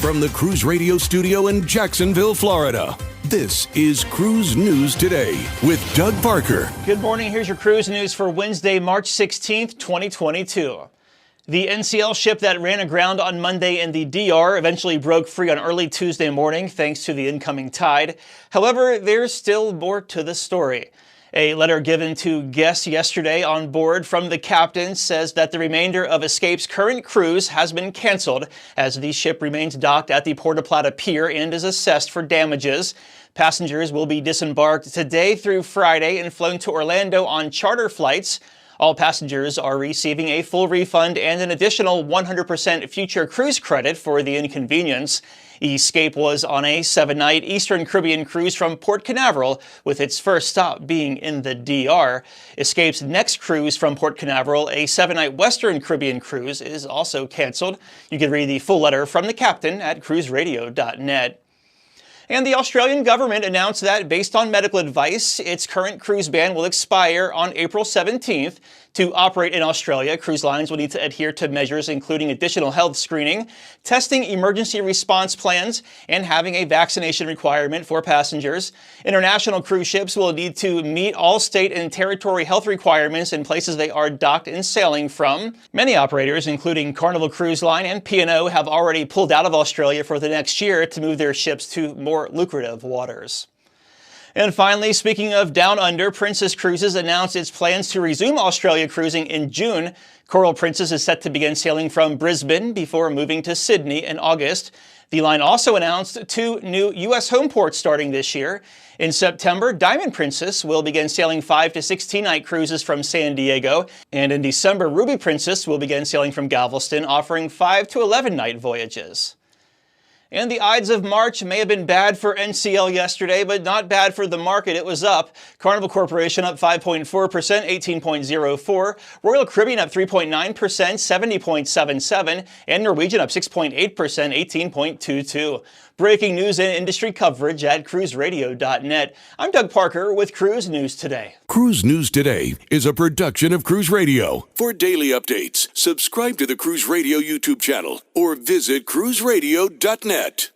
From the Cruise Radio studio in Jacksonville, Florida, this is Cruise News Today with Doug Parker. Good morning. Here's your cruise news for Wednesday, March 16th, 2022. The NCL ship that ran aground on Monday in the DR eventually broke free on early Tuesday morning thanks to the incoming tide. However, there's still more to the story. A letter given to guests yesterday on board from the captain says that the remainder of Escape's current cruise has been canceled as the ship remains docked at the Puerto Plata Pier and is assessed for damages. Passengers will be disembarked today through Friday and flown to Orlando on charter flights. All passengers are receiving a full refund and an additional 100% future cruise credit for the inconvenience. Escape was on a 7-night Eastern Caribbean cruise from Port Canaveral, with its first stop being in the DR. Escape's next cruise from Port Canaveral, a 7-night Western Caribbean cruise, is also canceled. You can read the full letter from the captain at cruiseradio.net. And the Australian government announced that, based on medical advice, its current cruise ban will expire on April 17th. To operate in Australia, cruise lines will need to adhere to measures including additional health screening, testing emergency response plans, and having a vaccination requirement for passengers. International cruise ships will need to meet all state and territory health requirements in places they are docked and sailing from. Many operators, including Carnival Cruise Line and P&O, have already pulled out of Australia for the next year to move their ships to more lucrative waters. And finally, speaking of Down Under, Princess Cruises announced its plans to resume Australia cruising in June. Coral Princess is set to begin sailing from Brisbane before moving to Sydney in August. The line also announced 2 new U.S. homeports starting this year. In September, Diamond Princess will begin sailing 5 to 16-night cruises from San Diego. And in December, Ruby Princess will begin sailing from Galveston, offering 5 to 11-night voyages. And the Ides of March may have been bad for NCL yesterday, but not bad for the market. It was up. Carnival Corporation up 5.4%, 18.04. Royal Caribbean up 3.9%, 70.77. And Norwegian up 6.8%, 18.22. Breaking news and industry coverage at cruiseradio.net. I'm Doug Parker with Cruise News Today. Cruise News Today is a production of Cruise Radio. For daily updates, subscribe to the Cruise Radio YouTube channel or visit cruiseradio.net.